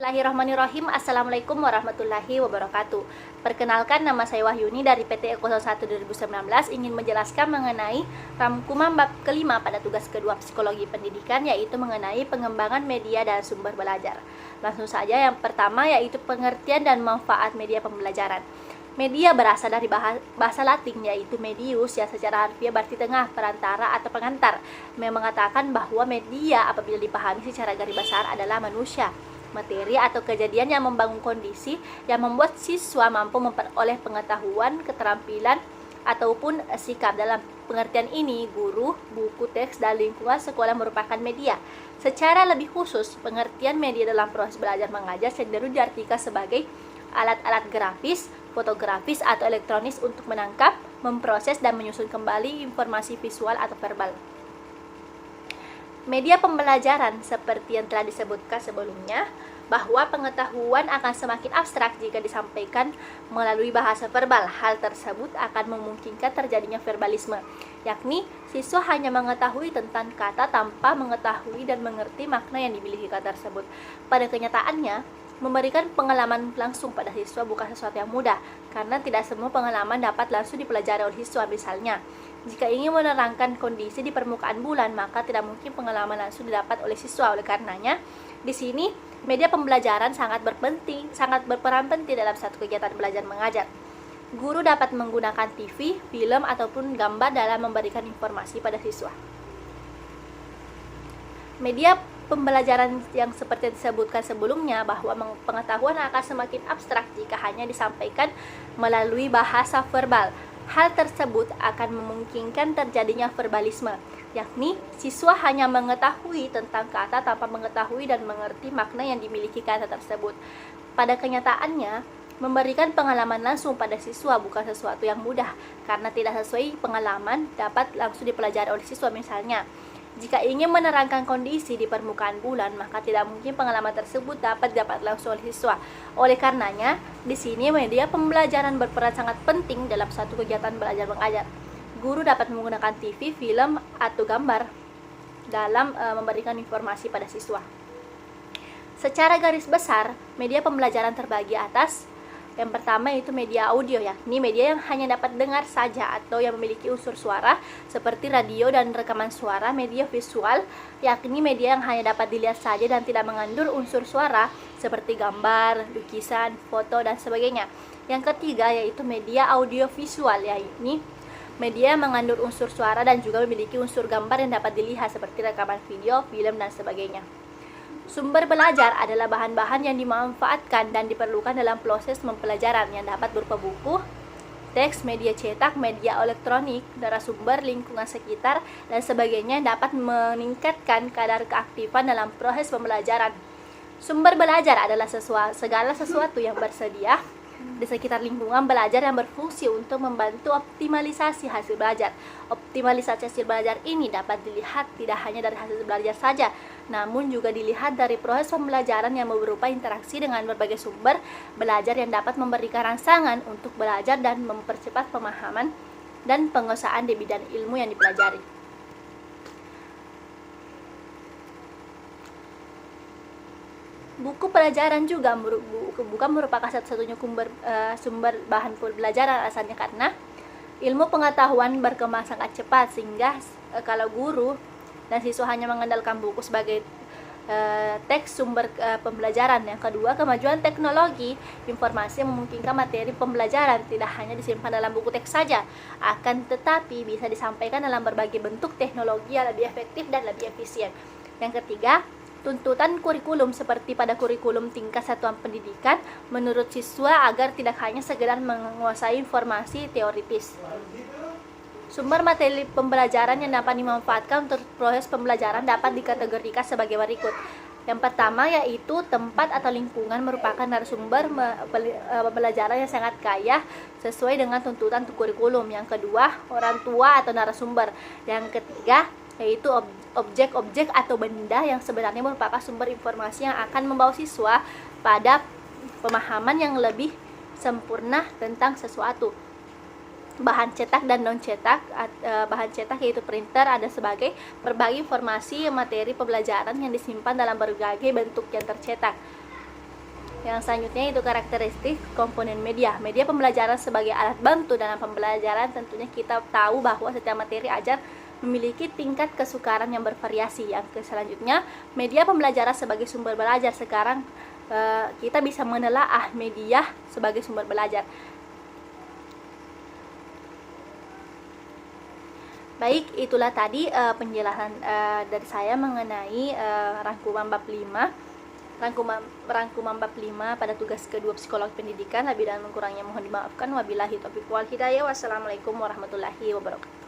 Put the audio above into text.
Bismillahirrahmanirrahim. Assalamualaikum warahmatullahi wabarakatuh. Perkenalkan, nama saya Wahyuni dari PT Eko 01 2019 ingin menjelaskan mengenai rangkuman bab kelima pada tugas kedua psikologi pendidikan, yaitu mengenai pengembangan media dan sumber belajar. Langsung saja, yang pertama yaitu pengertian dan manfaat media pembelajaran. Media berasal dari bahasa Latin, yaitu medius, yang secara harfiah berarti tengah, perantara, atau pengantar. Mengatakan bahwa media apabila dipahami secara garis besar adalah manusia, materi atau kejadian yang membangun kondisi yang membuat siswa mampu memperoleh pengetahuan, keterampilan, ataupun sikap. Dalam pengertian ini, guru, buku, teks, dan lingkungan sekolah merupakan media. Secara lebih khusus, pengertian media dalam proses belajar mengajar cenderung diartikan sebagai alat-alat grafis, fotografis, atau elektronis untuk menangkap, memproses, dan menyusun kembali informasi visual atau verbal. Media pembelajaran seperti yang telah disebutkan sebelumnya, bahwa pengetahuan akan semakin abstrak jika disampaikan melalui bahasa verbal. Hal tersebut akan memungkinkan terjadinya verbalisme, yakni siswa hanya mengetahui tentang kata tanpa mengetahui dan mengerti makna yang dimiliki kata tersebut. Pada kenyataannya, memberikan pengalaman langsung pada siswa bukan sesuatu yang mudah, karena tidak semua pengalaman dapat langsung dipelajari oleh siswa. Misalnya, jika ingin menerangkan kondisi di permukaan bulan, maka tidak mungkin pengalaman langsung didapat oleh siswa. Oleh karenanya, di sini media pembelajaran sangat berperan penting dalam satu kegiatan belajar mengajar. Guru dapat menggunakan TV, film, ataupun gambar dalam memberikan informasi pada siswa. Media pembelajaran yang seperti disebutkan sebelumnya, bahwa pengetahuan akan semakin abstrak jika hanya disampaikan melalui bahasa verbal. Hal tersebut akan memungkinkan terjadinya verbalisme, yakni siswa hanya mengetahui tentang kata tanpa mengetahui dan mengerti makna yang dimiliki kata tersebut. Pada kenyataannya, memberikan pengalaman langsung pada siswa bukan sesuatu yang mudah, karena tidak sesuai pengalaman dapat langsung dipelajari oleh siswa. Misalnya, jika ingin menerangkan kondisi di permukaan bulan, maka tidak mungkin pengalaman tersebut dapat langsung oleh siswa. Oleh karenanya, di sini media pembelajaran berperan sangat penting dalam satu kegiatan belajar mengajar. Guru dapat menggunakan TV, film, atau gambar dalam memberikan informasi pada siswa. Secara garis besar, media pembelajaran terbagi atas. Yang pertama yaitu media audio, yakni media yang hanya dapat dengar saja atau yang memiliki unsur suara seperti radio dan rekaman suara. Media visual, yakni media yang hanya dapat dilihat saja dan tidak mengandung unsur suara seperti gambar, lukisan, foto, dan sebagainya. Yang ketiga yaitu media audiovisual, yakni media yang mengandung unsur suara dan juga memiliki unsur gambar yang dapat dilihat seperti rekaman video, film, dan sebagainya. Sumber belajar adalah bahan-bahan yang dimanfaatkan dan diperlukan dalam proses pembelajaran yang dapat berupa buku, teks, media cetak, media elektronik, narasumber, lingkungan sekitar, dan sebagainya yang dapat meningkatkan kadar keaktifan dalam proses pembelajaran. Sumber belajar adalah segala sesuatu yang bersedia di sekitar lingkungan belajar yang berfungsi untuk membantu optimalisasi hasil belajar. Optimalisasi hasil belajar ini dapat dilihat tidak hanya dari hasil belajar saja, namun juga dilihat dari proses pembelajaran yang berupa interaksi dengan berbagai sumber belajar yang dapat memberikan rangsangan untuk belajar dan mempercepat pemahaman dan penguasaan di bidang ilmu yang dipelajari. Buku pelajaran juga bukan merupakan satu-satunya sumber bahan pembelajaran, alasannya karena ilmu pengetahuan berkembang sangat cepat, sehingga kalau guru dan siswa hanya mengandalkan buku sebagai teks sumber pembelajaran. Yang kedua, kemajuan teknologi informasi yang memungkinkan materi pembelajaran tidak hanya disimpan dalam buku teks saja, akan tetapi bisa disampaikan dalam berbagai bentuk teknologi yang lebih efektif dan lebih efisien. Yang ketiga, tuntutan kurikulum seperti pada kurikulum tingkat satuan pendidikan menurut siswa agar tidak hanya sekedar menguasai informasi teoritis. Sumber materi pembelajaran yang dapat dimanfaatkan untuk proses pembelajaran dapat dikategorikan sebagai berikut. Yang pertama yaitu tempat atau lingkungan merupakan narasumber pembelajaran yang sangat kaya sesuai dengan tuntutan kurikulum. Yang kedua, orang tua atau narasumber. Yang ketiga yaitu objek-objek atau benda yang sebenarnya merupakan sumber informasi yang akan membawa siswa pada pemahaman yang lebih sempurna tentang sesuatu. Bahan cetak dan non cetak. Bahan cetak yaitu printer ada sebagai berbagai informasi materi pembelajaran yang disimpan dalam berbagai bentuk yang tercetak. Yang selanjutnya itu karakteristik komponen media. Media pembelajaran sebagai alat bantu dalam pembelajaran, tentunya kita tahu bahwa setiap materi ajar memiliki tingkat kesukaran yang bervariasi. Yang selanjutnya, media pembelajaran sebagai sumber belajar. Sekarang kita bisa menelaah media sebagai sumber belajar. Baik, itulah tadi penjelasan dari saya mengenai rangkuman bab 5. Rangkuman bab 5 pada tugas kedua psikolog pendidikan. Lebih dan kurangnya mohon dimaafkan. Wabillahi taufiq wal hidayah. Wassalamualaikum warahmatullahi wabarakatuh.